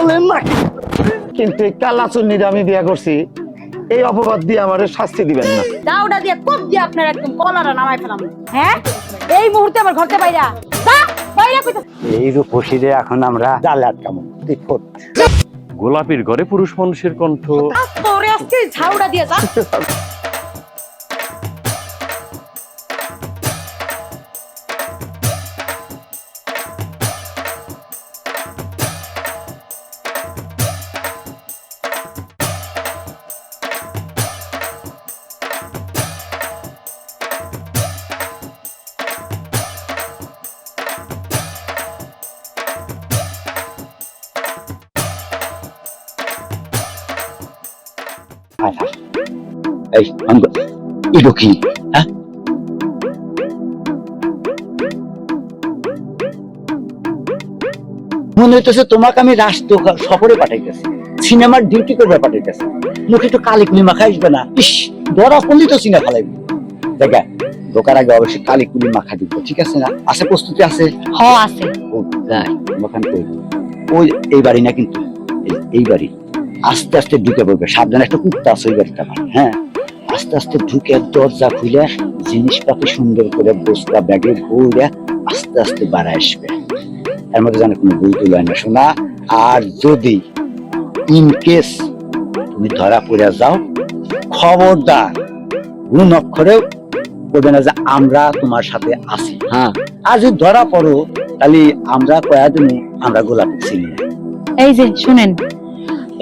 বলেন না, কিন্তু এই কালা চুন্নিরে আমি বিয়ে করছি, এই অপবাদ দিয়ে আমার শাস্তি দিবেন না। দাউডা দিয়ে কোপ দিয়ে আপনার একদম কলারা নামাই ফেলাম। হ্যাঁ, এই মুহূর্তে আমার ঘরতে বাইরা বাইরা কইতা। এই রূপসীরে এখন আমরা জালে আটকাবো। গোলাপীর ঘরে পুরুষ মানুষের কণ্ঠ। তোরে আজকে ঝাউড়া দিয়ে যা। এই এটা কি? হ্যাঁ, মনে হইতেছে তোমাকে আমি রাষ্ট্র সফরে পাঠাইতেছি, সিনেমার ডিউটি করবে পাঠাইতেছি। মুখে একটু কালিকুলি মাখা আসবে না? ইস, ধরা পড়লি তো সিনে ফেলাইব। দেখা ঢোকার আগে অবশ্যই কালিকুলি মাখা দিব, ঠিক আছে না? আছে, প্রস্তুতি আছে? হ আছে। ওই এই বাড়ি না, কিন্তু এই বাড়ি আস্তে আস্তে ঢুকে পড়বে। সাবধানে, একটা কুত্তা আছে ওই বাড়িতে আমার। হ্যাঁ, আস্তে আস্তে ঢুকে দরজা খুলে জিনিসপাতি সুন্দর করে বস্তা ব্যাগে ভরে আস্তে আস্তে বাড়ায় আসবে। এর মধ্যে জানে কোনো ভুল তুলে না, শোনা। আর যদি ইন কেস তুমি ধরা পড়ে যাও, খবরদার কোন অক্ষরেও বলবে না যে আমরা তোমার সাথে আছি। হ্যাঁ, আর যদি ধরা পড়ো তাহলে আমরা কয়া দিন আমরা গোলাপি চিনি না। এই যে শুনেন,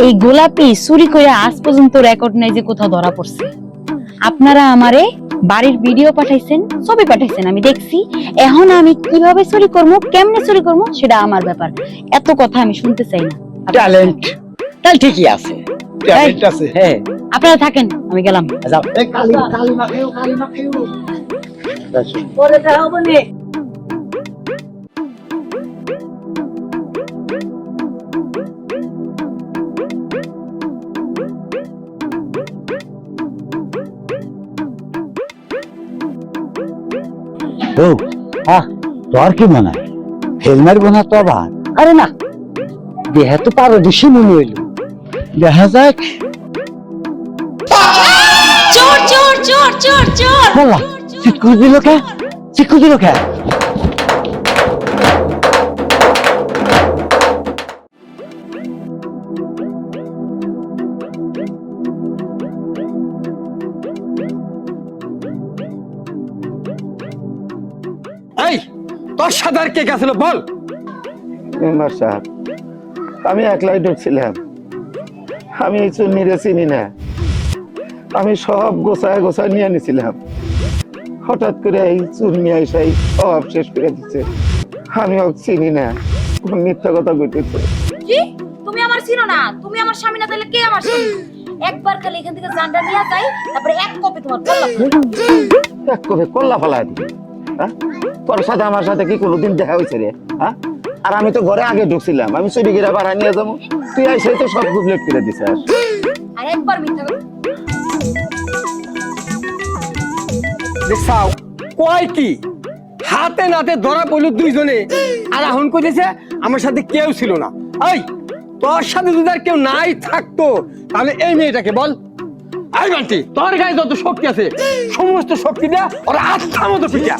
এই গোলাপি চুরি করে আজ পর্যন্ত রেকর্ড নাই যে কোথাও ধরা পড়ছে। আপনারা আমারে বাড়ির ভিডিও পাঠাইছেন, ছবি পাঠাইছেন, আমি দেখছি। এখন আমি কিভাবে চুরি করবো, কেমনে চুরি করবো, সেটা আমার ব্যাপার। এত কথা আমি শুনতে চাই না। ট্যালেন্ট তাহলে ঠিকই আছে, ট্যালেন্ট আছে। হ্যাঁ, আপনারা থাকেন, আমি গেলাম। যাও। এই কালি মাখাইও। পরে দেখা হবে নে। তো তোর কি মনে হয় ফেলমের বোনা তো আবার? আরে না, দেহে তো পারদর্শী মনে হইল। দেখা যাক। চোর চোর চোর চোর চোর। বলা চিৎকুর দিল কে? চিৎকুর দিল কে? এই তোর সাথে আর কে গেছিল বল? মেম্বার সাহেব, আমি একলাই ঢুকছিলাম, আমি এই চুন্নিরে চিনি না। আমি সব গোছায় গোছায় নিয়ে নিছিলাম, হঠাৎ করে এই চুন্নি আইসাই সব শেষ করে দিচ্ছে। আমি ওকে চিনি না, মিথ্যা কথা কইতেছে। কি তুমি আমার চিনো না? তুমি আমার স্বামী না, তাহলে কে আমার স্বামী? একবার খালি এখান থেকে জানটা নিয়ে যাই, তারপরে এক কপি তোমার কল্লা। এক কবে কল্লা ফেলা দিবি? হ্যাঁ, তোর সাথে আমার সাথে কি কোনোদিন দেখা হয়েছে রে? হ্যাঁ, আর আমি তো ঘরে আগে ঢুকছিলাম, আমি চুরি গিরা বাড়া নিয়ে যাবো, তুই আইসে তো সব গুবলেট করে দিছিস। আর একবার মিথ্যা কথা দেখছাও কয় কি হাতে নাতে ধরা পড়লো দুইজনে, আর এখন কইতেছে আমার সাথে কেউ ছিল না। এই তোর সাথে যদি আর কেউ নাই থাকতো তাহলে এই মেয়েটাকে বল। এই বান্টি, তোর গায়ে যত শক্তি আছে সমস্ত শক্তি দেয়া ওরা আচ্ছা মতো পিটিয়া।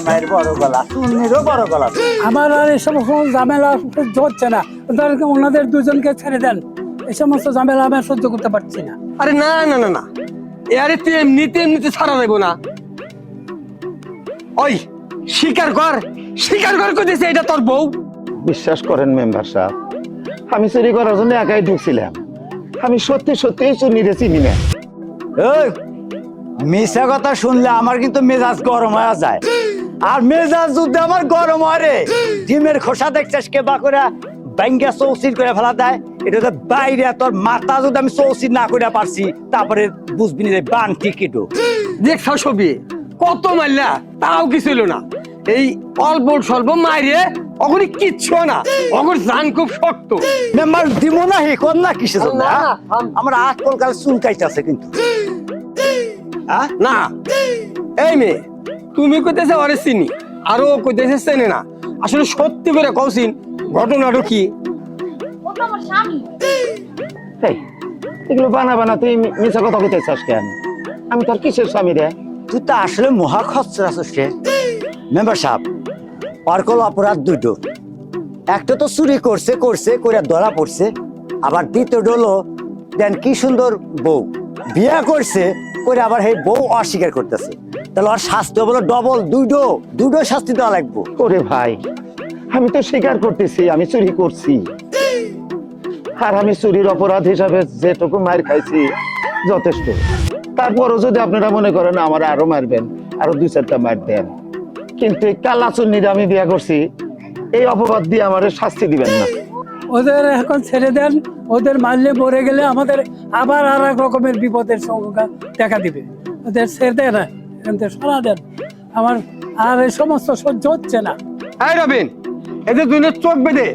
মায়ের বড় গলা, চুন্নিরও বড় গলা। আমার আর এই সমস্ত ঝামেলা সহ্য হচ্ছে না। ওদেরকে ওনাদের দুজনকে ছেড়ে দেন, এই সমস্ত ঝামেলা আমি আর সহ্য করতে পারছি না। আরে না না না না, আরে তুই এমনিতে ছাড়া দেবো না। ওই স্বীকার কর কইতেছে এটা তোর বউ। বিশ্বাস করেন মেম্বার সাহেব, আমি চুরি করার জন্য একাই ঢুকছিলাম, আমি সত্যি সত্যি চুন্নিরে চিনি না। এই মিশা কথা শুনলে আমার কিন্তু মেজাজ গরম হয়ে যায়। আর মেজাজ যদি আমার গরম হয় রে, ডিমের খোসা দেখছিস কে বা করে ব্যাঙ্গা চৌচির করে ফেলা দেয়। এটা তো বাইরে তোর মাথা যদি আমি চৌচির না করে পারছি, তারপরে বুঝবি রে বান টিকিট। দেখছ ছবি কত মারলা, তাও কিছু হলো না। এই অল্প স্বল্প মাইরে অগরি কিচ্ছু না, অগর জান খুব শক্ত। মেম্বার দিব না হে কোন না কিসের জন্য? আমার আট কলকাল চুল কাইতেছে কিন্তু। না এই মেয়ে তুমি কইতেছে ওরে চিনি আর ও কইতেছে চেনে না আসলে সত্যি করে কওছিন ঘটনাটা কি ও তো আমার স্বামী। এই এগুলো বানা বানা তুই মিছা কথা কইতেছিস কেন? আমি তোর কিসের স্বামী রে? তুই তো আসলে মহা খচ্চর আছিস রে। মেম্বার সাহেব, অর্কল অপরাধ দুটো। একটা তো চুরি করছে করে ধরা পড়ছে, আবার দ্বিতীয়টা হলো দেন কি সুন্দর বউ বিয়া করছে করে আবার এই বউ অস্বীকার করতেছে। তাহলে ওর শাস্তি বলো ডবল, দুটো শাস্তি দেওয়া লাগবো। ওরে ভাই, আমি তো স্বীকার করতেছি আমি চুরি করছি, আর আমি চুরির অপরাধ হিসাবে যেটুকু মার খাইছি যথেষ্ট। তারপরও যদি আপনারা মনে করেন আমার আরো মারবেন, আরো 2-4টা মার দেন, কিন্তু এই কালা চুন্নিরে আমি বিয়ে করছি এই অপবাদ দিয়ে আমার শাস্তি দিবেন না। ওদের এখন ছেড়ে দেন, ওদের মারলে মরে গেলে আমাদের আবার আর এক রকমের বিপদের সংখ্যা দেখা দিবে। ওদের ছেড়ে দেন না, এখান থেকে সরা দেন। আমার আর এই সমস্ত সহ্য হচ্ছে না। এই রবিন, এদের দুই চোখ বেঁধে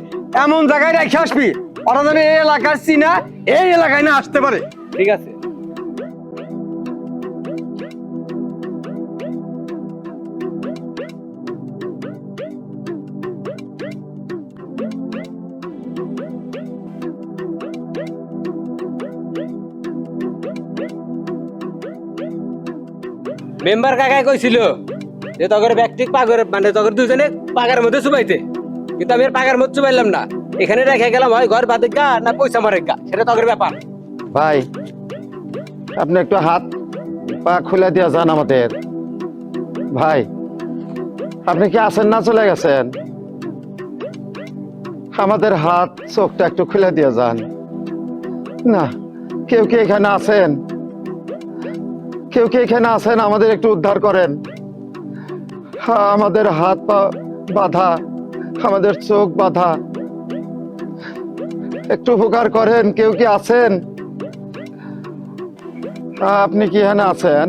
এমন জায়গায় রেখে আসবি ওরা যেন এই এলাকার চিনা এই এলাকায় না আসতে পারে। ঠিক আছে? মেম্বার কাকাই কইছিল যে তগর ব্যক্তিক পাগর মানে তগর দুজনে পাগার মধ্যে চুবাইতে, কিন্তু আমি আর পাগার মধ্যে চুবাইলাম না, এখানে রেখে গেলাম হয় ঘর বাদে গা না পয়সা মারে গা, সেটা তগর ব্যাপার। ভাই আপনি একটু হাত পা খুলে দিয়ে যান আমাদের। ভাই আপনি কি আছেন না চলে গেছেন? আমাদের হাত চোখটা একটু খুলে দিয়ে যান না। কেউ কি এখানে আছেন? কেউ কি এখানে আছেন? আমাদের একটু উদ্ধার করেন। আমাদের হাত পা বাঁধা, আমাদের চোখ বাঁধা, একটু উপকার করেন। কেউ কি আছেন? আপনি কি এখানে আছেন?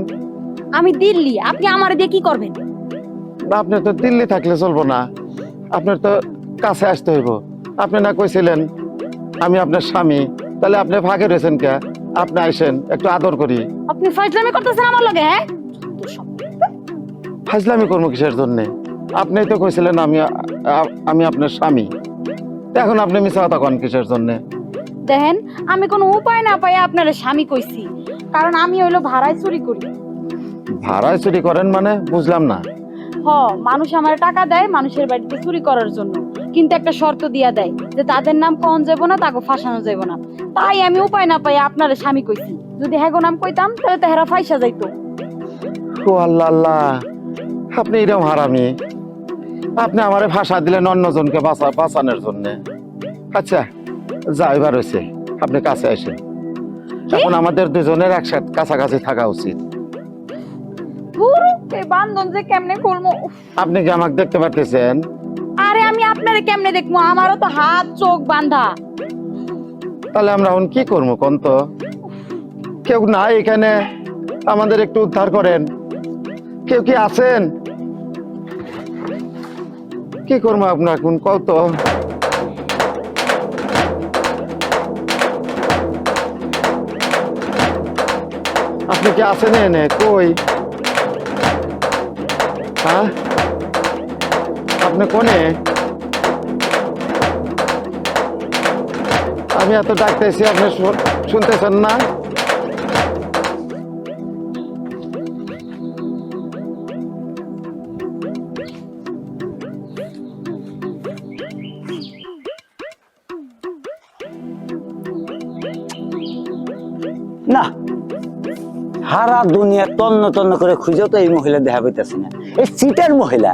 আমি দিল্লি, আপনি আমার দিয়ে কি করবেন? আপনি তো দিল্লি থাকলে চলবো না, আপনার তো কাছে আসতে হইব। আপনি না কইছিলেন আমি আপনার স্বামী, তাহলে আপনি ভাগে রয়েছেন কে? আপনি আইসেন, একটু আদর করি। আপনি ফাজলামি করতেছেন আমার লগে, হ্যাঁ? ফাজলামি করবো কিসের জন্যে? আপনি তো কইছিলেন আমি আপনার স্বামী, এখন আপনি মিছা কথা কন কিসের জন্যে? দেখেন, আমি কোনো উপায় না পাই আপনার স্বামী কইছি, কারণ আমি হইলো ভাড়ায় চুরি করি। ভাড়ায় চুরি করেন মানে বুঝলাম না। মানুষ আমার টাকা দেয় মানুষের বাড়িতে চুরি করার জন্য, কিন্তু একটা শর্ত দিয়া দেয় যে তাদের নাম কন যাবো না, তাকে ফাঁসানো যাবো না। তাই আমি উপায় না পাই আপনার স্বামী কইছি। যদি হ্যাগো নাম কইতাম তাহলে তো হেরা ফাইসা যাইতো। ও আল্লাহ আল্লাহ, আপনি এরকম হারামি। আপনি আমারে ভাষা দিলেন অন্যজনকে বাঁচানোর জন্য। আচ্ছা যা এবার হয়েছে, আপনি কাছে আসেন। এখন আমাদের দুজনের একসাথে কাছাকাছি থাকা উচিত। এই বান্ধন যে কেমনে খুলমু। আপনি কি আমাকে দেখতে পারতেছেন? আরে আমি আপনারে কেমনে দেখবো? আমারও তো হাত চোখ বাঁধা। তাহলে আমরা এখন কি করবো কোন তো? কেউ নাই এখানে, আমাদের একটু উদ্ধার করেন। কেউ কি আছেন? কি করবো আপনার এখন কত? আপনি কি আছেন এনে? কই? হ্যাঁ আপনি কোনে? আমি এত ডাকতেছি, আপনি শুনতেছেন না? না, সারা দুনিয়া তন্ন তন্ন করে খুঁজেও তো এই মহিলা দেখা পাইতেছি না। এই সিটার মহিলা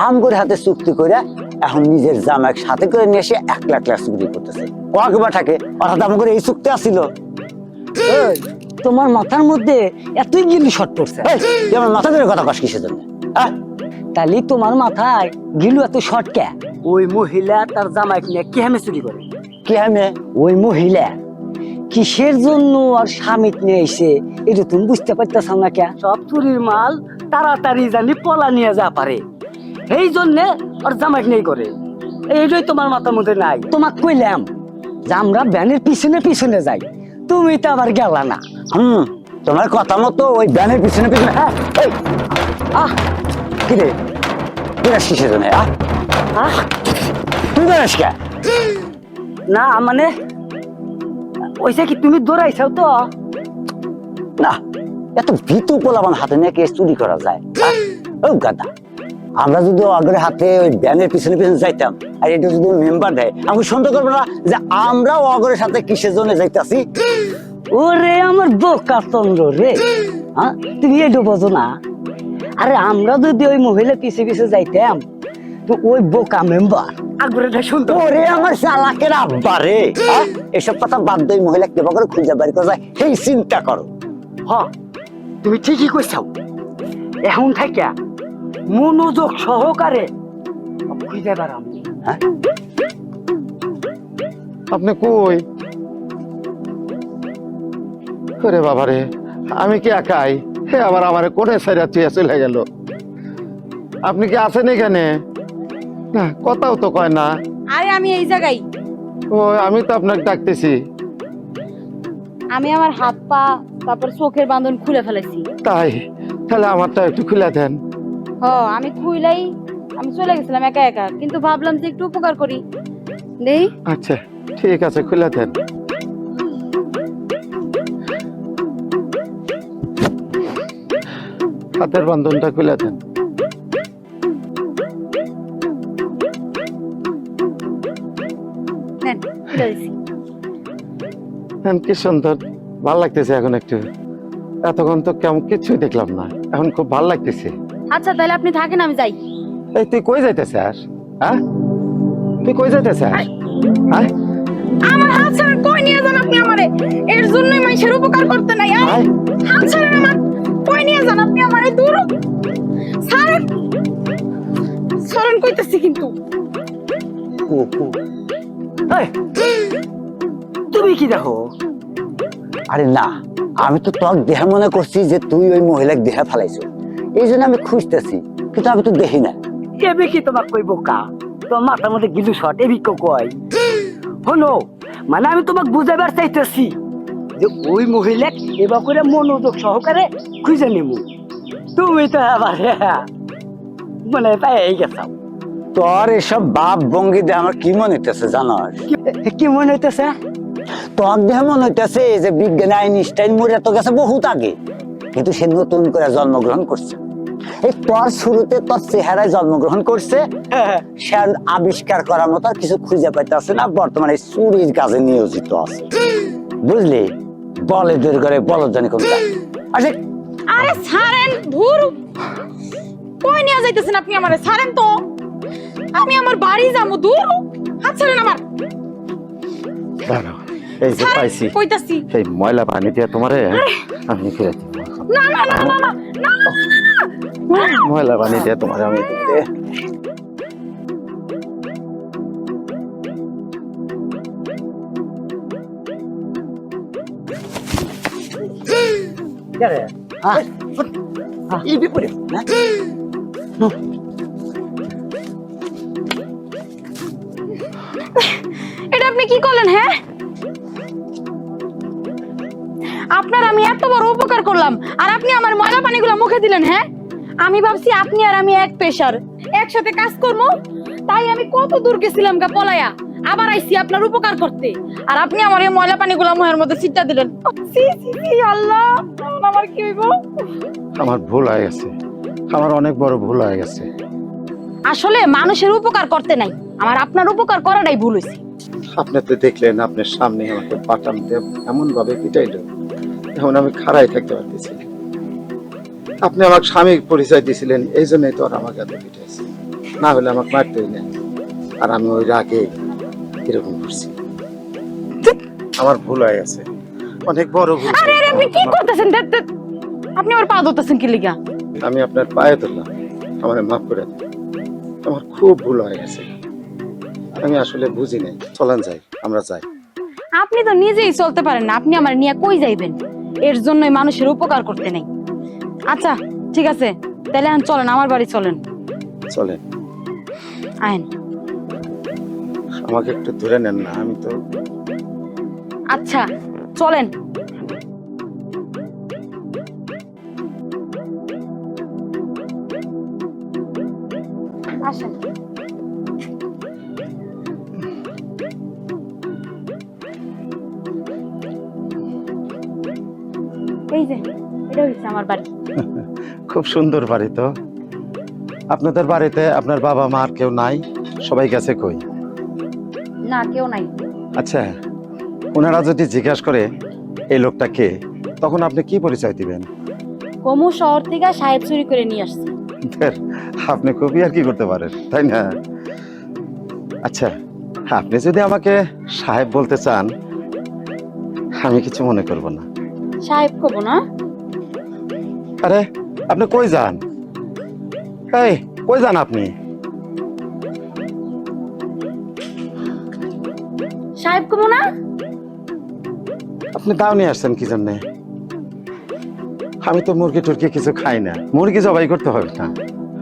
আম করে হাতে চুক্তি করে এখন নিজের জামাক সাথে করে নিয়ে এসে 1 লাখ চুক্তি করতেছে। কয়েকবা থাকে অর্থাৎ আম করে এই চুক্তি আসছিল। তোমার মাথার মধ্যে এতই গিলি শট পড়ছে, তুই আমার মাথা ধরে কথা কস কিসের জন্য? তাহলে তোমার মাথায় গিলু এত শট কে? ওই মহিলা তার জামাইকে নিয়ে কেমনে চুরি করে? কি আমি ওই মহিলা কিসের জন্য আর স্বামী নিয়ে এসে এটা তুমি বুঝতে পারতেছ না কে? সব চুরির মাল তাড়াতাড়ি জানি পলা নিয়ে যা পারে, এই জন্যে আর জামাইকে নিয়ে করে। এইটাই তোমার মাথার মধ্যে নাই। তোমাক কইলাম যে আমরা ব্যানের পিছনে পিছনে যাই, তুমি তো আবার গেলা না। তোমার কথা মতো ওই ব্যানের পিছনে পিছনে হ্যাঁ এই, কি রে তুই আসছিস সেজন্য তুই বেড়াস কে? না মানে ওইসে কি তুমি দৌড়াইছাও তো? না এত ভীতু পোলাবান হাতে নিয়ে কেস চুরি করা যায়? ও গাদা, আমরা যদি আগের হাতে ওই ব্যানের পিছনে পিছনে যাইতাম আর এটা যদি মেম্বার দেয় আমি সন্দেহ করবো না যে আমরাও অগরের সাথে কিসের জন্য যাইতাছি? ওরে আমার বোকা চন্দ্র রে, হ্যাঁ তুমি এটা বোঝো না? আরে আমরা যদি ওই মহিলা পিছে পিছে যাইতাম তো ওই বোকা মেম্বার আগ্রহটা শুনতো। ওরে আমার চালাকের আব্বা রে, এসব কথা বাদ দিয়ে মহিলা কেবা করে খুঁজে বাড়ি করা যায় সেই চিন্তা করো। হ তুমি ঠিকই কইছাও, এখন থেকে মনোযোগ সহকারে খুঁজে বেড়াম। আপনি কই? ওরে বাবারে, আমি কি একাই? হে আবার আমার কোনে সাইরা তুই চলে গেল। আপনি কি আছেন এখানে? না কথাও তো কয় না। আরে আমি এই জায়গায়, ও আমি তো আপনাকে ডাকতেছি। আমি আমার হাত পা তারপর চোখের বাঁধন খুলে ফেলেছি। তাই তাহলে আমারটা একটু খুলে দেন। আমি খুইলাই আমি চলে গেছিলাম একা একা, কিন্তু ভাবলাম যে একটু উপকার করি দেই। আচ্ছা ঠিক আছে, খুলে দেন। হাতের বন্ধনটা খুলে দেন। নেন, খুলে দিছি। দেন, কি সুন্দর, ভাল লাগতেছে এখন একটু। এতক্ষণ তো কেমন কিছুই দেখলাম না, এখন খুব ভাল লাগতেছে। আচ্ছা তাহলে আপনি থাকেন, আমি যাই। এই তুই কই যাইতেছ আর? হ্যাঁ তুই কই যাইতেছ আর? হ্যাঁ আমার হাত ছাড়েন, কই নিয়ে যান আপনি আমারে? এর জন্যই মানুষের উপকার করতে নাই। হ্যাঁ? হাত ছাড়েন আমার, কই নিয়ে যান আপনি আমারে? দূর ছাড়েন, ছাড়েন কইতাছি কিন্তু। এই, তুমি কি দেখো? আরে না, আমি তো তোর দেহা মনে করছি যে তুই ওই মহিলাকে দেহা ফেলাইছো, এই জন্য আমি খুঁজতেছি, কিন্তু আমি তো দেখি না। এবি কি তোমাক কই বোকা? তোমার মাথার মধ্যে গিলু শট এবি কই? হলো মানে আমি তোমাক বুঝাবার চাইতেছি যে ওই মহিলা এবার করে মনোযোগ সহকারে খুঁজে নিব। তুমি তো আবার মানে পাই গেছাও। তোর এসব বাপ ভঙ্গি দিয়ে আমার কি মনে হইতেছে জানাস? কি মনে হইতেছে? তোর দেহে মনে হইতেছে যে বিজ্ঞানী আইনস্টাইন মরে তো গেছে বহুত আগে, কিন্তু সে নতুন করে জন্মগ্রহণ করছে। এই তোর শুরুতে তোর চেহারায় জন্মগ্রহণ করছে, সে আবিষ্কার করার মতো আর কিছু খুঁজে পাইতেছে না, বর্তমানে চুরির কাজে নিয়োজিত আছে। বুঝলি, বলদের ঘরে বলদ জানি কোনটা। আচ্ছা আরে ছাড়েন, ধুর, কই নিয়ে যাইতেছেন আপনি আমারে? ছাড়েন তো, আমি আমার বাড়ি যাবো। দূর, হাত ছাড়েন আমার। দাঁড়াও, এই যে পাইছি কইতাছি। সেই ময়লা পানি দিয়ে তোমারে আমি ফিরে দিব। না না না না না না, ময়লা পানি দিয়ে তোমারে আমি এই বিপরে না এটা আপনি কি করলেন? হ্যাঁ, আপনার আমি এত বড় উপকার করলাম আর আপনি আমার ময়লা পানিগুলো মুখে দিলেন। হ্যাঁ, আমি ভাবছি আপনি আর আমি এক পেশার, একসাথে কাজ করবো, তাই আমি কত দূর গেছিলাম গা পলায়া, আবার আইছি আপনার উপকার করতে, আর আপনি আমার এই ময়লা পানিগুলো মুখের মধ্যে ছিটা দিলেন। সি সি সি, আল্লাহ, এখন আমার কি হইব? আমার ভুল হয়ে গেছে, আমার অনেক বড় ভুল হয়ে গেছে। আসলে মানুষের উপকার করতে নাই, আমার আপনার উপকার করাটাই ভুল হয়েছে। আপনি তো দেখলেন, আপনার সামনে আমাকে বাটাম দিয়ে এমন ভাবে পিটাইলো, এখন আমি খাড়াই থাকতে পারতেছি। আপনি আমার স্বামীর পরিচয় দিয়েছিলেন, এই জন্যই তো আর আমাকে এত পিটাইছে, না হলে আমাকে মারতেই না। আর আমি ওই রাগে এরকম করছি। আমার ভুল হয়ে গেছে, অনেক বড় ভুল। আরে আরে, আপনি কি করতেছেন? আপনি আমার পা ধরতেছেন কি লিগা? আমি আপনার পায়ে ধরলাম, আমার মাফ করে দেন, আমার খুব ভুল হয়ে গেছে, আমি আসলে বুঝি নাই। চলেন যাই, আমরা যাই। আপনি তো নিজেই চলতে পারেন না, আপনি আমার নিয়ে কই যাইবেন? এর জন্যই মানুষের উপকার করতে নেই। আচ্ছা ঠিক আছে, তাহলে এখন চলেন, আমার বাড়ি চলেন। চলেন, আইন। আমাকে একটু ধরে নেন না, আমি তো। আচ্ছা চলেন। আসেন। এই যে এটা হচ্ছে আমার বাড়ি। খুব সুন্দর বাড়ি তো। আপনাদের বাড়িতে আপনার বাবা মা আর কেউ নাই? সবাই গেছে কই? না, কেউ নাই। আচ্ছা, ওনারা যদি জিজ্ঞাসা করে এই লোকটা কে, তখন আপনি কি পরিচয় দিবেন? কমু শহর থেকে সাহেব চুরি করে নিয়ে আসছে। ধ্যার, আপনি খুবই আর কি করতে পারেন, তাই না? আচ্ছা, আপনি যদি আমাকে সাহেব বলতে চান, আমি কিছু মনে করব না। সাহেব কব না? আরে আপনি কই যান? এই কই যান আপনি? সাহেব কব না? আপনি দাও নিয়ে আসছেন কি জন্যে? আমি তো মুরগি টুরগি কিছু খাই না। মুরগি জবাই করতে হবে না,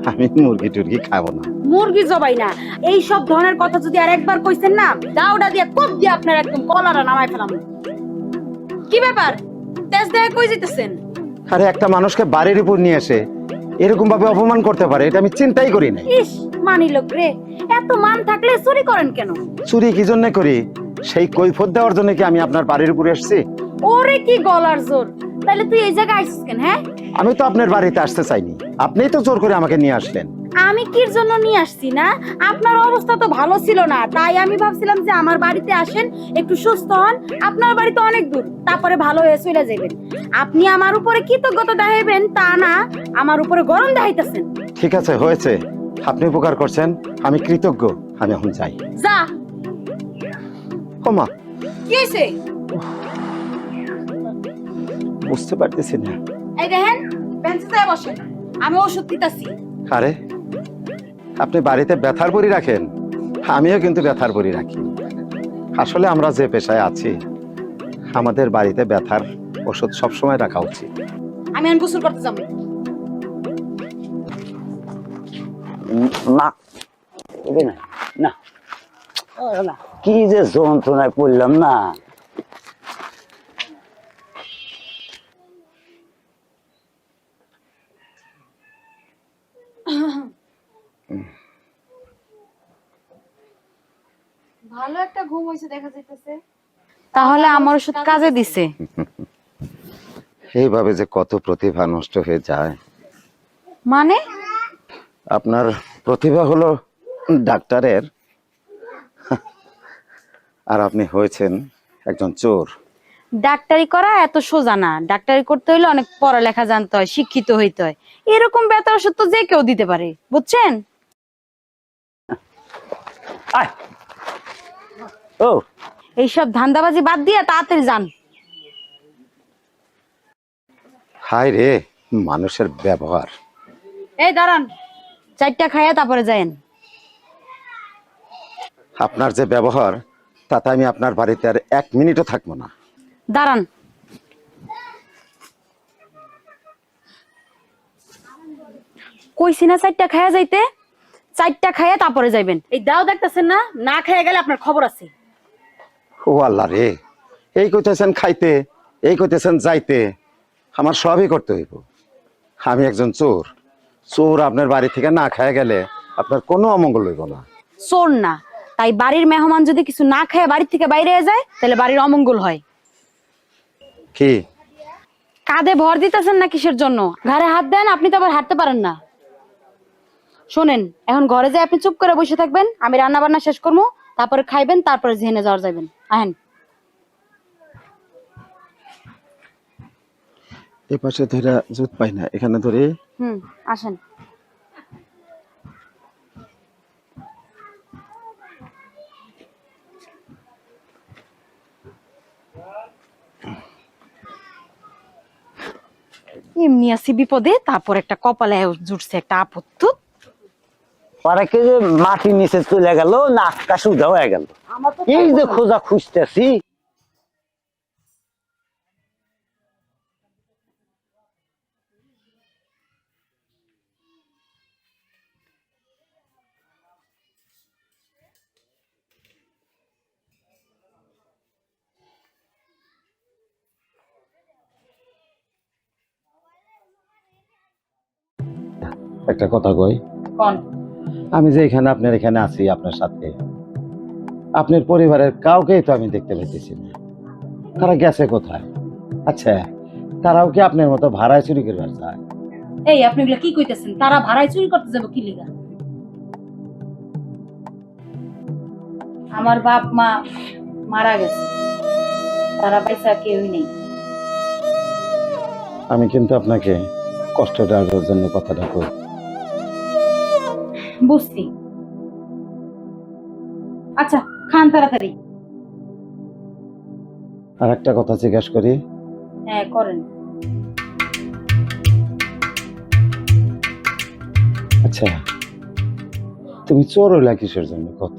আমি মুরগি টুরগি খাবো না। মুরগি জবাই না, এই সব ধরনের কথা যদি আর একবার কইছেন না, দাওটা দিয়ে কোপ দিয়ে আপনার একদম কলারা নামায় ফেলাম। কি ব্যাপার, তেজ দেহে কই যেতেছেন? আরে একটা মানুষকে বাড়ির উপর নিয়ে এসে এরকম ভাবে অপমান করতে পারে, এটা আমি চিন্তাই করি না। ইস, মানি লোক রে, এত মান থাকলে চুরি করেন কেন? চুরি কি জন্য করি, সেই কৈফত দেওয়ার জন্য কি আমি আপনার বাড়ির উপরে এসেছি? ওরে কি গলার জোর! তাহলে তুই এই জায়গায় আইছিস কেন? হ্যাঁ, আমি তো আপনার বাড়িতে আসতে চাইনি, আপনিই তো জোর করে আমাকে নিয়ে আসলেন। আমি কির জন্য নিয়ে আসছি না? আপনার অবস্থা তো ভালো ছিল না, তাই আমি ভাবছিলাম যে আমার বাড়িতে আসেন, একটু সুস্থ হন। আপনার বাড়ি তো অনেক দূর, তারপরে ভালো হয়ে চলে যাবেন। আপনি আমার উপরে কৃতজ্ঞতা দেখাইবেন তা না, আমার উপরে গরম দেখাইতেছেন। ঠিক আছে, হয়েছে, আপনি উপকার করছেন, আমি কৃতজ্ঞ। আমি এখন যাই। যা। ওমা, কি হয়েছে? বুঝতে পারতেছি না। এই দেখেন, বেঞ্চে যায় বসেন, আমি ওষুধ দিতেছি। আরে আপনি বাড়িতে ব্যথার বড়ি রাখেন? আমিও কিন্তু ব্যথার বড়ি রাখি। আসলে আমরা যে পেশায় আছি, আমাদের বাড়িতে ব্যথার ওষুধ সবসময় রাখা উচিত। আমি এখন গোসল করতে যাবো। না ওরে না, না ওরে না, কি যে যন্ত্রণায় পড়লাম না। ভালো একটা ঘুম হইছে দেখা যাইতেছে। তাহলে আমার ওষুধ কাজে দিছে। এইভাবে যে কত প্রতিভা নষ্ট হয়ে যায়। মানে? আপনার প্রতিভা হলো ডাক্তারের, আর আপনি হয়েছেন একজন চোর। ডাক্তারি করা এত সোজা না, ডাক্তারি করতে হইলে অনেক পড়ালেখা জানতে হয়, শিক্ষিত হইতে হয়। এরকম ব্যথার ওষুধ তো যে কেউ দিতে পারে, বুঝছেন? আয় ও, এইসব ধান্দাবাজি বাদ দিয়ে তাড়াতাড়ি যান। হায় রে, মানুষের ব্যবহার। এই দাঁড়ান, চারটা খাইয়া তারপরে যায়েন। আপনার যে ব্যবহার, তাতে আমি আপনার বাড়িতে আর 1 মিনিটও থাকবো না। দাঁড়ান। কইছি না চারটা খাইয়া যাইতে? চারটা খাইয়া তারপরে যাইবেন। এই দাও দেখতেছেন না, না খাইয়া গেলে আপনার খবর আছে। ও আল্লাহ রে, এই কইতেছেন খাইতে, এই কইতেছেন যাইতে, আমার সবই করতে হইব। আমি একজন চোর, চোর আপনার বাড়ি থেকে না খাইয়া গেলে আপনার কোনো অমঙ্গল হইব না। চোর না, তাই বাড়ির মেহমান যদি কিছু না খাইয়া বাড়ি থেকে বাইরে যায়, তাহলে বাড়ির অমঙ্গল হয়। কি কাঁধে ভর দিতেছেন না কিসের জন্য? ঘাড়ে হাত দেন, আপনি তো আবার হাঁটতে পারেন না। শোনেন, এখন ঘরে যাই আপনি চুপ করে বসে থাকবেন, আমি রান্না বান্না শেষ করবো, তারপরে খাইবেন, তারপরে জেনে যাওয়ার যাবেন। আহেন। এই পাশে ধরে জুত পাই না, এখানে ধরে। আসেন। এমনি আছি বিপদে, তারপর একটা কপালে জুটছে একটা আপত্তি। ওরা কে যে মাটির নিচে চলে গেল, নাকটা সুজা হয়ে গেল। এই যে খোঁজা খুঁজতেছি, একটা কথা কই, কোন? আমি যে এখানে আপনার এখানে আছি আপনার সাথে, আপনার পরিবারের কাউকেই তো আমি দেখতে পেতেছি না। তারা গেছে কোথায়? আচ্ছা, তারাও কি আপনার মতো ভাড়ায় চুরি করবার চায়? এই আপনি এগুলা কি কইতেছেন? তারা ভাড়ায় চুরি করতে যাবো কি লিগা? আমার বাপ মা মারা গেছে, তারা পয়সা কেউই নেই। আমি কিন্তু আপনাকে কষ্ট দেওয়ার জন্য কথাটা কই। বুঝছি। আচ্ছা খান তাড়াতাড়ি। আর একটা কথা জিজ্ঞাসা করি। হ্যাঁ করেন। আচ্ছা, তুমি চোর হইলা কিসের জন্য? কত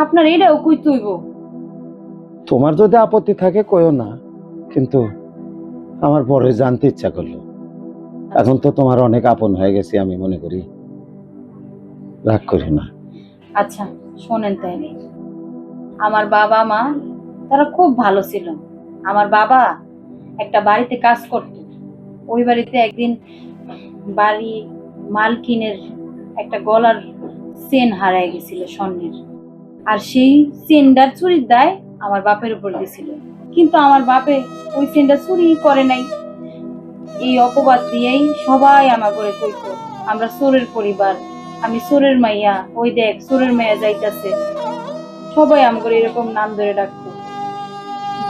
আপনার এটাও কইতে হইব? তোমার যদি আপত্তি থাকে কইও না, কিন্তু আমার পরে জানতে ইচ্ছা করলো। এখন তো তোমার অনেক আপন হয়ে গেছি আমি মনে করি, রাগ করি না। আচ্ছা শোনেন তাইলে, আমার বাবা মা তারা খুব ভালো ছিল। আমার বাবা একটা বাড়িতে কাজ করত, ওই বাড়িতে একদিন বাড়ি মালকিনের একটা গলার চেন হারায় গেছিল স্বর্ণের, আর সেই চেনটার চুরির দায় আমার বাপের উপর দিছিল। কিন্তু আমার বাপে ওই চেনটা চুরি করে নাই। এই অপবাদ দিয়েই সবাই আমার করে কইতো আমরা চোরের পরিবার, আমি চোরের মাইয়া, ওই দেখ চোরের মাইয়া যাইতাছে। সবাই আমাকে এরকম নাম ধরে ডাকতো।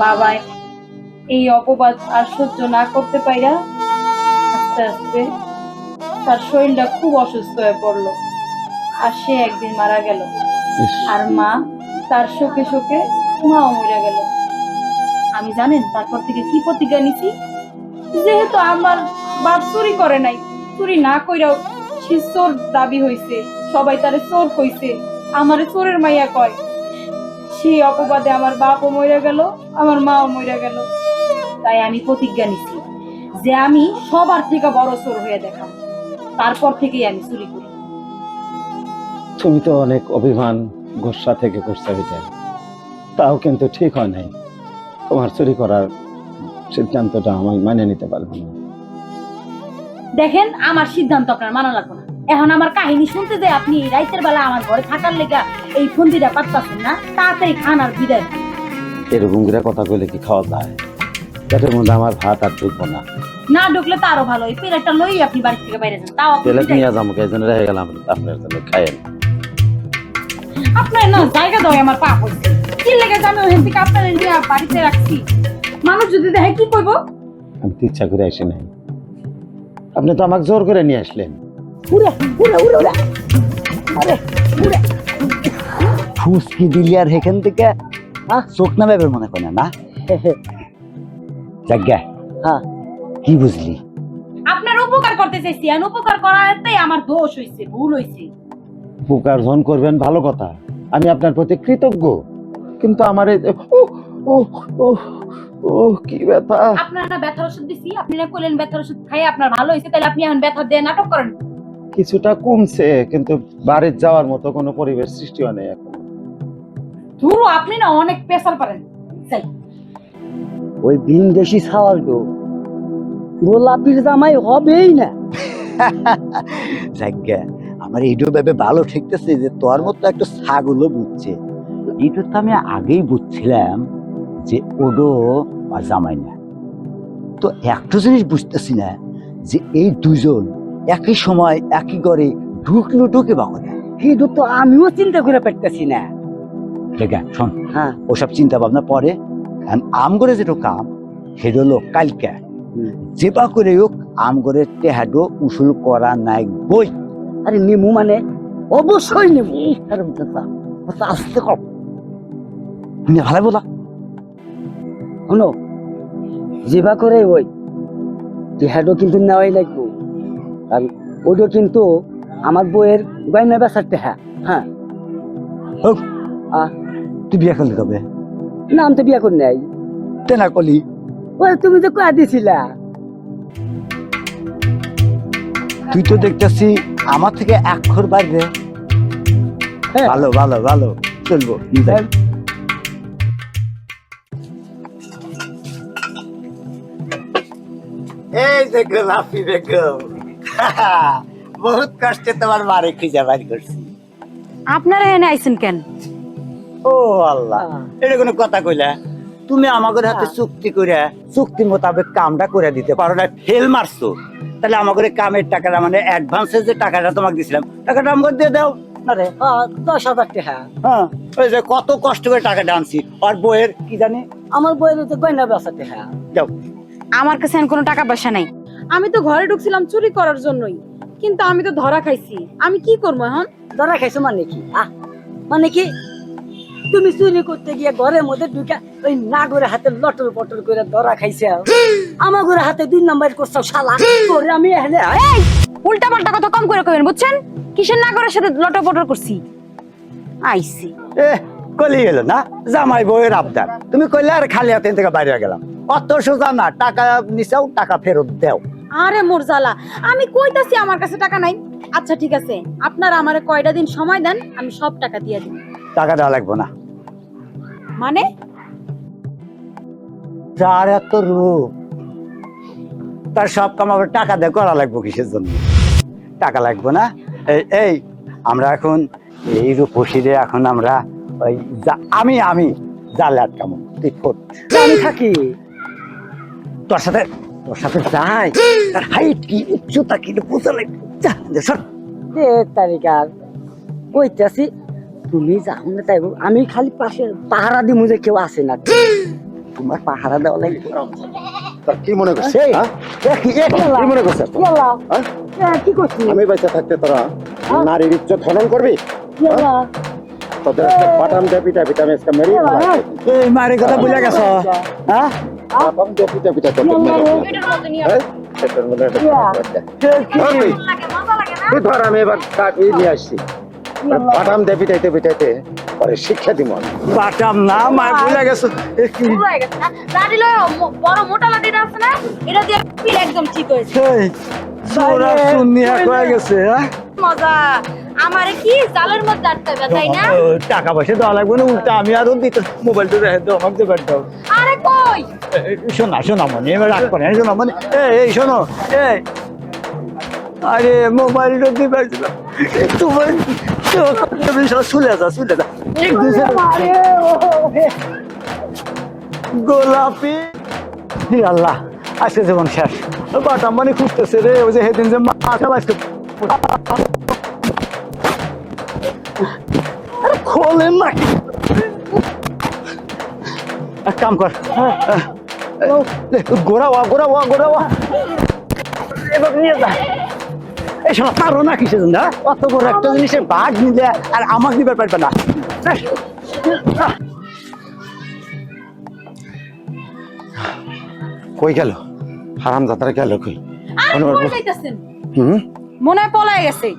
বাবা এই অপবাদ আর সহ্য না করতে পাইরা আস্তে আস্তে তার শরীরটা খুব অসুস্থ হয়ে পড়লো, আর সে একদিন মারা গেল। আর মা তার শোকে শোকে মাও মরে গেল। আমি জানেন তারপর থেকে কি প্রতিজ্ঞা নিছি? যেহেতু আমার বাপ চুরি করে নাই, চুরি না কইরাও সে চোর দাবি হইছে, সবাই তারে চোর কইছে, আমারে চোরের মাইয়া কয়। সেই অপবাদে আমার বাপও মরে গেল, আমার মাও মরে গেল। তাই আমি প্রতিজ্ঞা নিছি যে আমি সবার থেকে বড় চোর হয়ে দেখাম। তারপর থেকেই আমি চুরি করি। তুমি তো অনেক অভিমান গোসা থেকে করছো এটা, তাও কিন্তু ঠিক হয় নাই। তোমার চুরি করার সিদ্ধান্তটা আমি মানে নিতে পারবো না। দেখেন আমার সিদ্ধান্ত আপনার মানা লাগবে না। এখন আমার কাহিনী শুনতে যে আপনি এই রাতের বেলা আমার ঘরে থাকার লেগা এই ফন্দিটা পাচ্ছেন না, তাড়াতাড়ি খান আর বিদায়। এরকম করে কথা কইলে কি খাওয়া যায়? পেটের মধ্যে আমার ভাত আর ঢুকবো না। না ঢুকলে তো আরো ভালো, এই প্লেটটা লই আপনি বাড়ি থেকে বাইরে যান। তাও আপনি প্লেট বিদায়। নিয়ে যাবো, এই জন্য রেখে গেলাম আপনার জন্য খাইয়েন। আপনার না জায়গা দাও আমার পা পড়ছে, কি লেগে জানো ওখান থেকে আপনার নিয়ে বাড়িতে রাখছি। মানুষ যদি দেখে কি কইবো? আমি তো ইচ্ছা করে আসি নাই, আপনি তো আমাকে জোর করে নিয়ে আসলেন। ফুসকি দিলি আর এখান থেকে চোখ না ব্যাপার মনে করে না। জায়গা হ্যাঁ কি বুঝলি? আপনার উপকার করতে চাইছি, আর উপকার করাতেই আমার দোষ হইছে, ভুল হইছে। উপকার ধন করবেন ভালো কথা, আমি আপনার প্রতি কৃতজ্ঞ, কিন্তু আমার এই ও ও ও ও কি ব্যথা! আপনার না ব্যথার ওষুধ দিছি, আপনি না কইলেন ব্যথার ওষুধ খাই আপনার ভালো হইছে, তাহলে আপনি এখন ব্যথা দিয়ে নাটক করেন। কিছুটা কমছে, কিন্তু বাড়ির যাওয়ার মতো কোনো পরিবেশ সৃষ্টি হয় নাই এখন। ধুরো আপনি না অনেক প্রেসার পারেন। যাই ওই ভিনদেশি ছাওয়াল গো গোলাপির জামাই হবেই না। জায়গা আমার এইটা ভেবে ভালো ঠেকতেছে যে তোর মতো একটা ছাগলও বুঝছে। এটা তো আমি আগেই বুঝছিলাম যে ওডো আর জামাই না। তো একটা জিনিস বুঝতেছি না যে এই দুজন একই সময় একই ঘরে ঢুকলো ঢুকে বা করে। কিন্তু তো আমিও চিন্তা করে পারতেছি না। ঠিক আছে শোন, হ্যাঁ ওসব চিন্তা ভাবনা পরে। আম করে যেটা কাম সেটা হলো কালকে যেবা করে হোক আম করে টেহাডো উসুল করা নাই বই। আরে নেমু মানে অবশ্যই নেমু। আসতে কম ভালো বলা শোনো, যেবা করে ওই টিহাডো কিন্তু নেওয়াই লাগবো, আর ওইটা কিন্তু আমার বইয়ের গয়না বেচার টেহা। হ্যাঁ হোক। তুই বিয়ে করলি কবে? না আমি তো বিয়া করি নাই। তেনা কলি ওই তুমি তো কয়া দিছিলা। তুই তো দেখতেছি আমার থেকে অক্ষর বাইরে। হ্যাঁ। ভালো ভালো ভালো চলবো। এই দেখো লাফি দেখো বহুত কষ্টে তোমার বাড়ি খুঁজে বাড়ি করছি। আপনারা এনে আইছেন কেন? ও আল্লাহ, এটা কোনো কথা কইলা? তুমি আমাদের হাতে চুক্তি করে চুক্তি মোতাবেক কামটা করে দিতে পারো না, ফেল মারছো। তাহলে আমাদের কামের টাকাটা মানে অ্যাডভান্সে যে টাকাটা তোমাকে দিছিলাম টাকাটা আমাকে দিয়ে দাও না রে। 10,000 টাকা। হ্যাঁ, ওই যে কত কষ্ট করে টাকাটা আনছি, আর বইয়ের কি জানি আমার বইয়ের তো গয়না বেচা টাকা। যাও। আমার কাছে এখন কোনো টাকা পয়সা নাই। আমি তো ঘরে ঢুকছিলাম চুরি করার জন্যই, কিন্তু আমি তো ধরা খাইছি। আমি কি করবো এখন? ধরা খাইছো মানে কি? মানে কি তুমি চুরি করতে গিয়ে ঘরের মধ্যে ঢুকে ওই নাগরের হাতে লটর পটর করে ধরা খাইছে, আমার ঘরের হাতে 2 নাম্বার করছো শালা। তোরে আমি এখানে উল্টা পাল্টা কথা কম করে কইবেন, বুঝছেন? কিসের নাগরের সাথে লটপটর করছি? আইছি এ কলি গেল না, জামাই বউয়ের আবদার, তুমি কইলে আর খালি হাতে থেকে বাইরে গেলাম। অত সোজা না, টাকা নিচাও টাকা ফেরত দেও। আরে মোর জ্বালা, আমি কইতাছি আমার কাছে টাকা নাই। আচ্ছা ঠিক আছে, আপনারা আমারে কয়টা দিন সময় দেন, আমি সব টাকা দিয়ে দিব। টাকা দেওয়া লাগবো না। মানে? যার এত রূপ, তার সব কাম আবার টাকা দিয়ে করা লাগবো কিসের জন্য? টাকা লাগবো না। এই আমরা এখন এই রূপসীরে এখন আমরা ওই আমি জালে আটকামো, তুই ফোট। আমি থাকি তোর সাথে যাই, তার হাইট কি উচ্চতা কি বোঝা লাগবে। যা সর। 1 তারিখ আর কইতাছি তুমি যাও না, তাই আমি খালি পাশে পাহারা দিমু যে কেউ আসে না। তোমার পাহারা দেওয়া লাগবে। কি মনে করছিস? এই, হ্যাঁ? কি মনে করছিস? হ্যাঁ? কি করছি? আমি বেঁচে থাকতে তোরা নারীর ইজ্জত হনন করবি? তোদের একটা বাটাম দিয়ে পিটা পিটা আমি আজকে মেরে ফেলাম। এই মারি কথা বুঝা গেছ? হ্যাঁ, বাটাম দিয়ে পিটা পিটা তোদের মেরে ফেলাম। এই, সেটার মধ্যে একটা বাচ্চা। ওই, তুই ধর, আমি এবার কাকুই নিয়ে আসছি। বাটাম দিয়ে পিটাইতে পিটাইতে পরে শিক্ষা দিব আমি। বাটাম না, মার বুঝা গেছ। লাঠি লয়, বড় মোটা লাঠিটা আছে না, এটা দিয়ে পিল একদম ঠিক হয়েছে। সোরা সুনিয়া কয়ে গেছে। হ্যাঁ, মজা। আমারে কি জালের মধ্যে আটকাবে, তাই না? টাকা পয়সা দেওয়া লাগবে না, উল্টা আমি আরো দিতে মোবাইলটা রেখে দাও, আমাকে দেবেন দাও। আরে কই? শোনা মনে এবার রাগ করে না, শোনা মনে। এই শোনো, এই আরে মোবাইলটা দিতে পারছিলাম তোমার, তুমি সব শুলে যা গোলাপি। আল্লাহ, আজকে জীবন শেষ। বাটাম মানে খুঁজতেছে রে, ওই যে সেদিন যে মাথা আজকে খোলেন না। এক কাম কর, গোড়াওয়া এবার নিয়ে যা। এই সময় পারো না কিসের জন্য? অত বড় একটা জিনিসের বাঘ নিলে আর আমাকে দিতে পারবে না। কই গেল হারামজাদারা? গেল কই? আর কই যাইতাছেন? হুম, মনে হয় পলায় গেছে।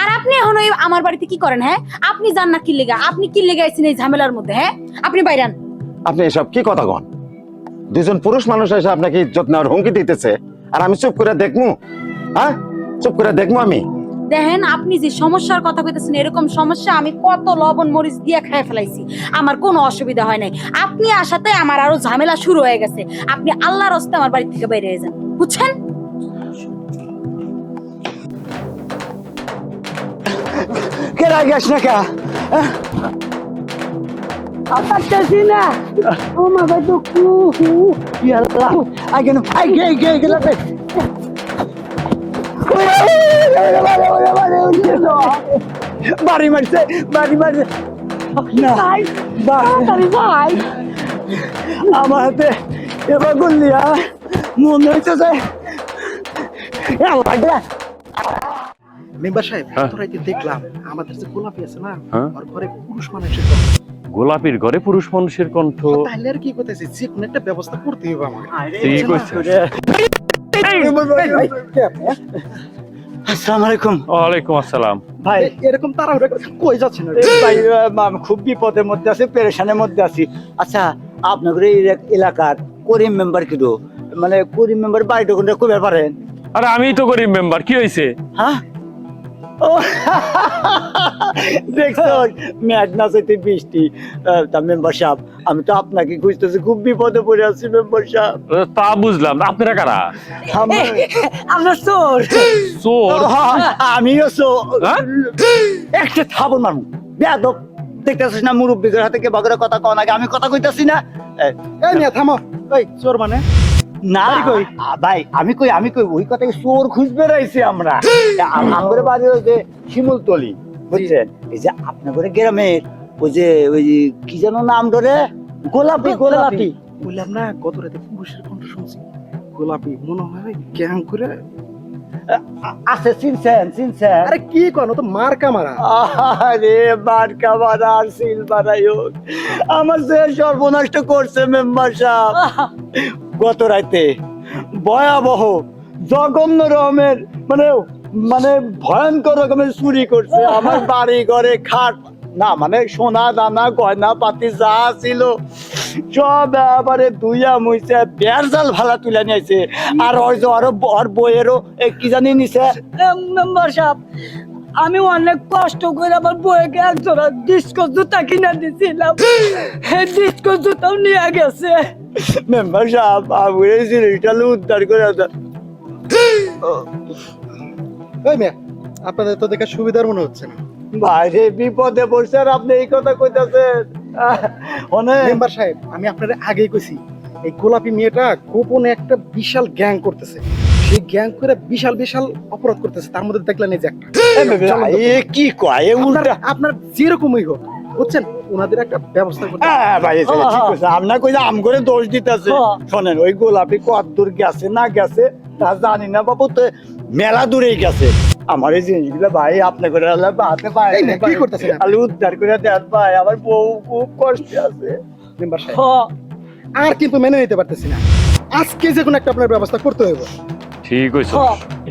আর আপনি এখন ওই আমার বাড়িতে কি করেন? হ্যাঁ, আপনি জান না কি লেগা? আপনি কি লেগে আইছেন এই ঝামেলার মধ্যে? হ্যাঁ, আপনি বাইরান। আপনি এসব কি কথা কন? দুজন পুরুষ মানুষ এসে আপনাকে ইজ্জত নেওয়ার হুমকি দিতেছে, আর আমি চুপ করে দেখবো? হ্যাঁ, চুপ করে দেখবো আমি? দেখেন, আপনি যে সমস্যার কথা কইতেছেন, এরকম সমস্যা আমি কত লবণ মরিচ দিয়ে খেয়ে ফেলাইছি, আমার কোনো অসুবিধা হয় নাই। আপনি আসাতে আমার আরো ঝামেলা শুরু হয়ে গেছে। আপনি আল্লাহর রাস্তায় আমার বাড়ি থেকে বাইরে হয়ে যান, বুঝছেন? কে রাগাস না কে? পারতেছি না, ও মা গো দুঃখু। ইয়াল্লাহ, আগে গেল রে। বাড়ি মারছে না ভাই আমার হাতে এবার বললি মনে হইতেছে মেম্বার সাহেব, হ্যাঁ। এত রাইতে দেখলাম আমাদের যে গোলাপি আছে না, হ্যাঁ। ওর ঘরে পুরুষ মানুষের কণ্ঠ। গোলাপির ঘরে পুরুষ মানুষের কণ্ঠ? তাহলে আর কি করতেছি, যে কোনো একটা ব্যবস্থা করতে হবে আমাকে। ঠিক কইছিস। আসসালামু আলাইকুম। ওয়ালাইকুম আসসালাম। ভাই, এরকম তাড়াহুড়া করে কই যাচ্ছেন? ভাই, আমি খুব বিপদের মধ্যে আছি, পেরেশানের মধ্যে আছি। আচ্ছা, আপনাদের এই এলাকার করিম মেম্বার কিন্তু, মানে করিম মেম্বার বাড়িটা কোনটা কবে পারেন? আরে আমি তো গরিব মেম্বার, কি হয়েছে? হ্যাঁ, ও ও দেখছো মেঘ না চাইতে বৃষ্টি। তা মেম্বার সাহেব আমি তো আপনাকে খুঁজতেছি, খুব বিপদে পড়ে আছি মেম্বার সাহেব। তা বুঝলাম না, আপনারা কারা? আমরা চোর। চোর? আমিও চোর। হ্যাঁ? একটা থাবর মারমু বেয়াদব, দেখতেছিস না মুরব্বীদের হাতে কে বাগরে কথা কন আগে, আমি কথা কইতাছি না। এই মিয়া থামো, এই চোর মানে না ভাই আমি কই ওই কথা চোর খুঁজবে রয়েছি আমরা। আমার বাড়ি ওই যে শিমুলতলি, বুঝছেন? এই যে আপনাদের গ্রামের ওই যে কি যেন নাম ধরে, গোলাপি গোলাপি বললাম না গত রাতে পুরুষের কণ্ঠ শুনছি, গোলাপি মনে হয় গ্যাং করে। আছে, চিনছেন? আরে কি কোন তো মার্কা মারা। আরে বারকা মারা আর সিল মারাইও আমার যে সর্বনষ্ট করছে মেম্বার সাহেব। গত রাতে ভয়াবহ জঘন্য রকমের মানে ভয়ঙ্কর রকমের চুরি করছে আমার বাড়ি ঘরে, খাট না মানে সোনা দানা গয়না পাতি যা ছিল সব এবারে দুইয়া মুইছে বের জাল ভালা তুলে নিয়েছে। আর ওই যে আরো ওর বইয়েরও কি জানি নিছে। মেম্বার সাহেব আমি অনেক কষ্ট করে আমার বইকে একজোড়া ডিস্কো জুতা কিনে দিয়েছিলাম, এই ডিস্কো জুতাও নিয়ে গেছে। মেম্বার সাহেব আমি এই জিনিসটা উদ্ধার করে দেন। ওই মিয়া আপনাদের তো দেখে সুবিধার মনে হচ্ছে না। বাইরে বিপদে পড়ছে আর আপনি এই কথা কইতাছেন। অনেক মেম্বার সাহেব আমি আপনাদের আগেই কইছি, এই গোলাপি মেয়েটা গোপনে একটা বিশাল গ্যাং করতেছে, সেই গ্যাং করে বিশাল বিশাল অপরাধ করতেছে। তার মধ্যে দেখলেন এই যে একটা এ কি কয় এ উল্টা। আপনার যেরকমই হোক বুঝছেন, ওনাদের একটা ব্যবস্থা করতে। হ্যাঁ ভাই এটা ঠিক কইছে, আপনার কইছে আম করে দোষ দিতেছে। শোনেন ওই গোলাপি কত দূর গেছে না গেছে তা জানি না বাবু, তো মেলা দূরেই গেছে। আমার এই জিনিসগুলো ভাই আপনি করে হাতে পায় কি করতেছেন আলু উদ্ধার করে দেন ভাই, আমার বউ খুব কষ্টে আছে। মেম্বার সাহেব আর কিন্তু মেনে নিতে পারতেছি না, আজকে যে কোনো একটা আপনার ব্যবস্থা করতে হবে। ঠিক হইছে,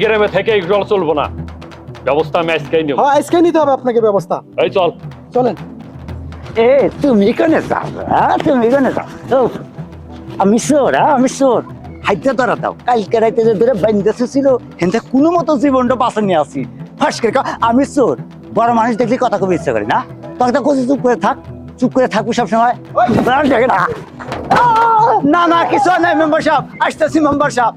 গ্রামে থেকে এগুলো চলবো না, ব্যবস্থা আমি আজকেই নিব। হ্যাঁ আজকে নিতে হবে আপনাকে ব্যবস্থা। এই চল চলেন। এ তুমি কেন যাও? তুমি কেন যাও? আমি চোর, আমি চোর। হাইতে ধরা দাও, কালকে রাইতে যে ধরে বাইন্দাছে ছিল হেনতে কোনো মতো জীবনটা বাঁচা নিয়ে আসি। ফাঁস করে আমি চোর, বড় মানুষ দেখলে কথা খুব ইচ্ছা করে না, তখন কইছি চুপ করে থাকবো সবসময়। না না কিছু নাই মেম্বার সাহেব, আসতেছি মেম্বার সাহেব।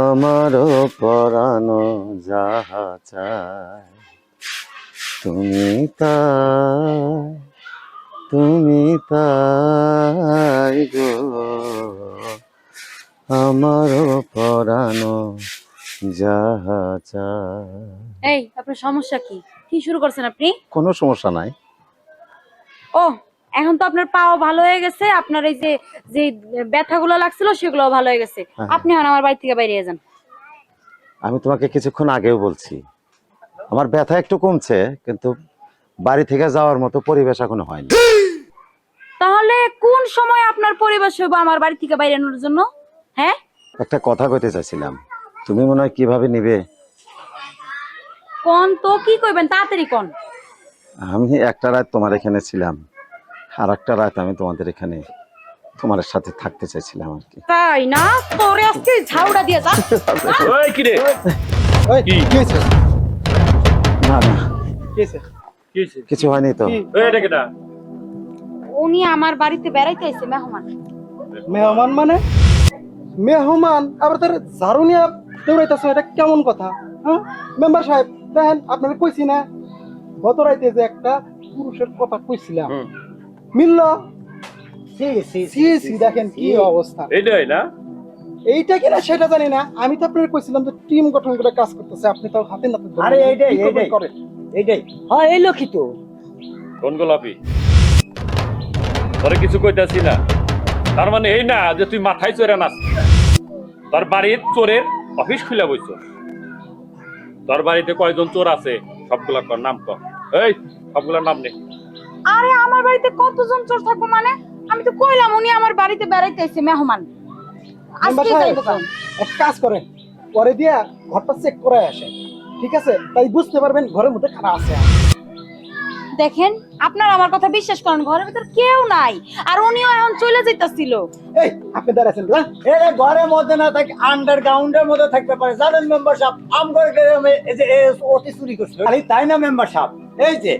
আমারও পরানো যাহা চায় তুমি তাই গো, আমারও পরানো যাহা চায়। এই আপনার সমস্যা কি? কি শুরু করছেন আপনি? কোনো সমস্যা নাই। ও এখন তো আপনার পাও ভালো হয়ে গেছে, আপনার এই যে যে ব্যথাগুলো লাগছিল সেগুলো ভালো হয়ে গেছে। হ্যাঁ। আপনি এখন আমার বাড়ি থেকে বাইরে যান। আমি তোমাকে কিছুক্ষণ আগেও বলছি আমার ব্যথা একটু কমছে, কিন্তু বাড়ি থেকে যাওয়ার মতো পরিবেশ এখনো হয়নি। তাহলে কোন সময় আপনার পরিবেশ হবে আমার বাড়ি থেকে বাইরে আনার জন্য? হ্যাঁ একটা কথা কইতে চাইছিলাম, তুমি মনে হয় কিভাবে নিবে? কোন তো কি কইবেন, তাড়াতাড়ি কোন। আমি একটা রাত তোমার এখানে ছিলাম, আর একটা রাত আমি তোমাদের এখানে তোমার সাথে থাকতে চাইছিলাম আর কি। তাই না? তোরে আজকে ঝাউড়া দিয়ে যা। ওই কি রে? ওই কি হয়েছে? না না কি হয়েছে? কি হইছে? কিছু হয়নি তো। এই এটা কেডা? উনি আমার বাড়িতে বেড়াইতে আইছে মেহমান। মেহমান মানে? মেহমান আবার তার ঝাড়ু নিয়ে দৌড়াইতেছে, এটা কেমন কথা? হ্যাঁ মেম্বার সাহেব দেখেন আপনাকে কইছি না গত রাইতে যে একটা পুরুষের কথা কইছিলাম মিলল। দেখেন কি অবস্থা। এইটাই না? এইটা কিনা সেটা জানি না, আমি তো আপনাকে কইছিলাম যে টিম গঠন করে কাজ করতেছে, আপনি তো হাতে নাতে ধরে আরে এইটাই কি করবেন করেন। হ্যাঁ এই লক্ষিত কোন গোলাপি? তোরে কিছু কইতাছি না, তার মানে এই না যে তুই মাথায় চড়ে নাচ। তোর বাড়ির চোরের অফিস খুলে বইছ। তোর বাড়িতে কয়জন চোর আছে সবগুলা কর নাম কর। এই সবগুলার নাম নে। আরে আমার বাড়িতে কতজন চোর থাকবো মানে? আমি তো কইলাম উনি আমার বাড়িতে বেড়াইতে আইছে মেহমান। মেম্বার আজকে সাহেব যাইবো কেন? এক কাজ করেন, পরে দিয়া ঘরটা চেক করে আসেন, ঠিক আছে? তাই বুঝতে পারবেন ঘরের মধ্যে খারাপ আছে। দেখেন আপনারা আমার কথা বিশ্বাস করেন, ঘরের ভিতর কেউ নাই, আর উনিও এখন চলে যাইতাছিল। এই আপনি দাঁড়াচ্ছেন না? এর ঘরের মধ্যে না থাকে আন্ডারগ্রাউন্ডের মধ্যে থাকতে পারে। জানেন মেম্বার সাহেব, আমগর গ্রামে এই যে অতি চুরি করছিল। খালি তাই না মেম্বার সাহেব, এই যে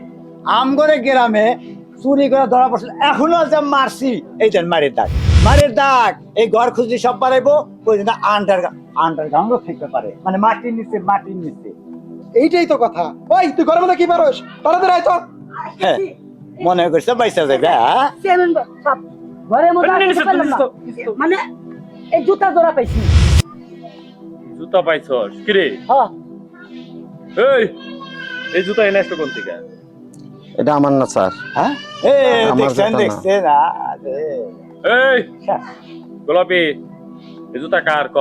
আমগরে গ্রামে চুরি করে ধরা পড়ছিল, এখনো যে মারছি, এই দেন মারের দাগ, মারের দাগ। এই ঘর খুঁজলি সব পারাইবো, ওই জন্য আন্ডারগ্রাউন্ডও থাকতে পারে, মানে মাটির নিচে, মাটির নিচে। এইটাই তো কথা। ওই তুই ঘরের মধ্যে কি পারোস? তাড়াতাড়ি আয় তো। হ্যাঁ, মনে করছে বাইসা যাবে। হ্যাঁ, চেয়ারম্যান সাহেব, ঘরের মধ্যে আর কিছু পেলাম না। মানে এই জুতা জোড়া পাইছি। জুতা পাইছস কিরে? হ্যাঁ, এই জুতা এনে আসতো কোন থেকে? এটা আমার না স্যার। হ্যাঁ, আমার দেখছেন জুতা না। দেখছেন। এই গোলাপি, এই জুতা কার ক?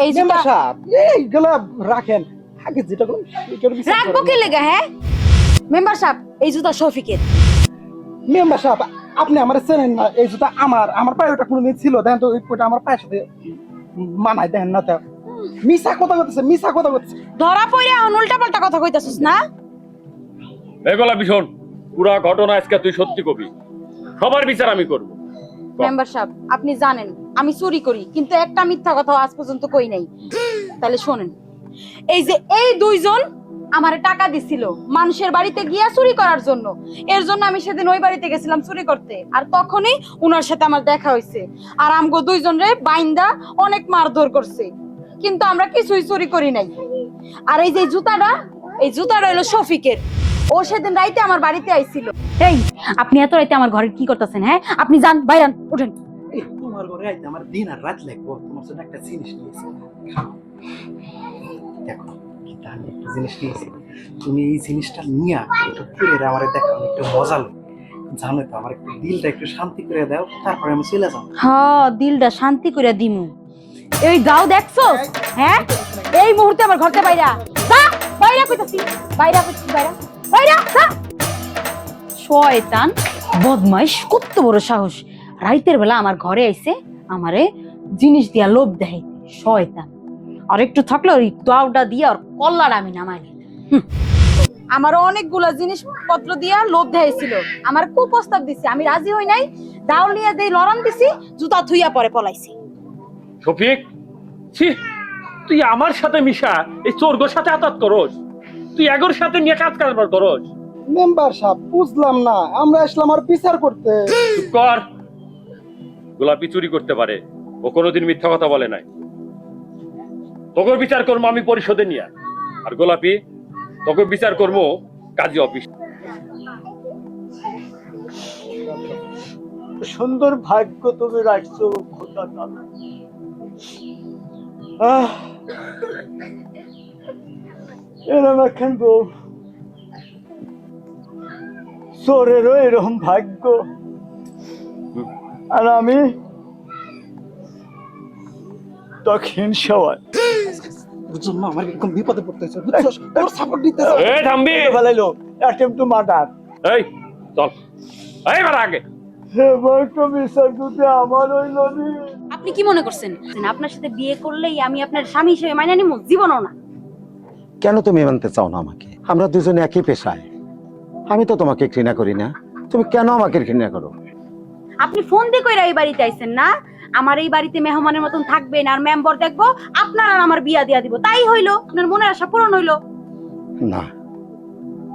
এই যে মেম্বার সাহেব, এইগুলা রাখেন, আগে যেটা করুন সেটার বিচার রাখবো করুন। কি লেগা? হ্যাঁ মেম্বার সাহেব, এই জুতা শফিকের। মেম্বার সাহেব, আপনি আমার চেনেন না, এই জুতা আমার পায়ে ওটা কোনোদিন ছিল, দেখেন তো ওটা আমার পায়ের সাথে মানায়, দেখেন না তো। মিছা কথা করতেছে, মিছা কথা করতেছে। ধরা পড়ে এখন উল্টা পাল্টা কথা কইতাছিস না? এই গোলাপি শোন, পুরা ঘটনা আজকে তুই সত্যি কবি, সবার বিচার আমি করব। মেম্বার সাহেব, আপনি জানেন আমি চুরি করি, কিন্তু একটা মিথ্যা কথা আজ পর্যন্ত কই নাই। তাহলে শোনেন, এই যে এই দুইজন আমারে টাকা দিছিল মানুষের বাড়িতে গিয়া চুরি করার জন্য, এর জন্য আমি সেদিন ওই বাড়িতে গেছিলাম চুরি করতে, আর তখনই উনার সাথে আমার দেখা হয়েছে, আর আমগো দুইজনরে বাইন্দা অনেক মারধর করছে, কিন্তু আমরা কিছুই চুরি করি নাই। আর এই যে জুতাটা, এই জুতাটা হলো শফিকের, ও সেদিন রাইতে আমার বাড়িতে আইছিল। এই আপনি এত রাইতে আমার ঘরে কি করতেছেন? হ্যাঁ আপনি যান, বাইরান, উঠেন। এই, তোমার ঘরে আইতে আমার দিন আর রাত লাগবো, তোমার জন্য একটা জিনিস নিয়েছি। দেখো কি দামি একটা জিনিস নিয়েছি, তুমি এই জিনিসটা নিয়ে একটু পুরে আমার দেখাও, একটু মজা লাগে। জানো তো, আমার একটু দিলটা একটু শান্তি করে দাও, তারপরে আমি চলে যাবো। হ্যাঁ দিলটা শান্তি করে দিমু। এই গাও দেখছো? হ্যাঁ এই মুহূর্তে আমার ঘরতে বাইরা যা, বাইরা কইতাছি, বাইরা কইতাছি, বাইরা বাইরা যা। শয়তান বদমাইশ, কত বড় সাহস, রাইতের বেলা আমার ঘরে আইছে আমারে জিনিস দিয়া লোভ দেয়। শয়তান, আর একটু থাকলে ওই দাওটা দিয়া আর কল্লার আমি নামাই। আমার অনেকগুলা জিনিসপত্র দিয়া লোভ দেখাইছিল, আমার কুপ্রস্তাব দিছে, আমি রাজি হই নাই, দাও নিয়ে দেই লড়ান দিছি, জুতা থুইয়া পরে পলাইছি। শফিক, ছি, তুই আমার সাথে মিশা এই চোরগোর সাথে আতাত করস, তুই এগোর সাথে নিয়ে কাজ কারবার করস। মেম্বার সাহেব, বুঝলাম না, আমরা আসলাম আর বিচার করতে। চুপ কর। গোলাপি চুরি করতে পারে, ও কোনোদিন মিথ্যা কথা বলে নাই। তোকে বিচার করবো আমি পরিষদে নিয়ে, আর গোলাপি তোকে বিচার করবো কাজী অফিস। সুন্দর ভাগ্য তুমি রাখছো খোদা তাআলা। এরকম একখান বউ, চোরেরও এরকম ভাগ্য, আর আমি দক্ষিণ সবাই বুঝছো না, আমার এরকম বিপদে পড়তে হয়েছে, বুঝছো? তোর সাপোর্ট দিতে এই থামবি, ফেলাইলো অ্যাটেম্প টু মার্ডার। এই চল, এই বার আগে। আমার ওই নদী আপনি কি মনে করছেন আপনার সাথে বিয়ে করলেই আমি আপনার স্বামী হিসেবে মাইনা নিব? জীবনও না। কেন তুমি মানতে চাও না আমাকে? আমরা দুজনে একই পেশায়, আমি তো তোমাকে ঘৃণা করি না, তুমি কেন আমাকে ঘৃণা করো? আপনি ফোন দিয়ে কইরা এই বাড়িতে আইছেন না, আমার এই বাড়িতে মেহমানের মতন থাকবেন আর মেম্বার দেখবো, আপনার আর আমার বিয়া দিয়া দিব, তাই হইলো, আপনার মনের আশা পূরণ হইলো। না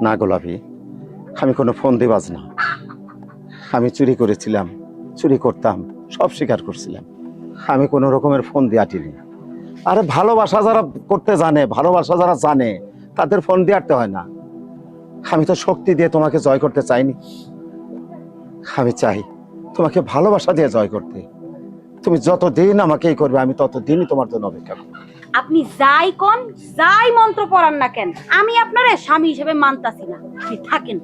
না গোলাপি, আমি কোনো ফোন দিবাজ না। আমি চুরি করেছিলাম, চুরি করতাম, সব স্বীকার করছিলাম, আমি কোনো রকমের ফোন দিয়ে আটিনি। আরে ভালোবাসা যারা করতে জানে, ভালোবাসা যারা জানে, তাদের ফোন দিয়ে আটতে হয় না। আমি তো শক্তি দিয়ে তোমাকে জয় করতে চাইনি, আমি চাই তোমাকে ভালোবাসা দিয়ে জয় করতে। তুমি যতদিন আমাকে এই করবে, আমি ততদিনই তোমার জন্য অপেক্ষা করব। আপনি যাই কোন, যাই মন্ত্র পড়ান না কেন, আমি আপনার স্বামী হিসেবে মানতাছি না, আপনি থাকেন।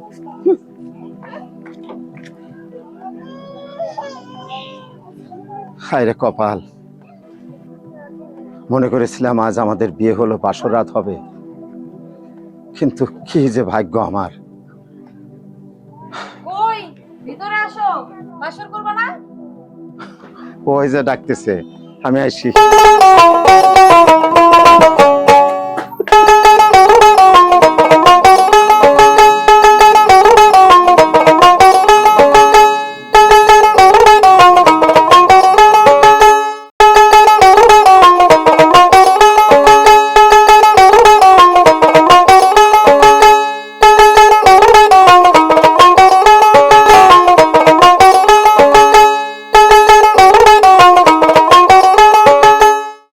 হায় রে কপাল, মনে করেছিলাম আজ আমাদের বিয়ে হলো, বাসর রাত হবে, কিন্তু কি যে ভাগ্য আমার। কই ভিতরে আসো, বাসর করব না? ওই যে ডাকতেছে, আমি আইছি।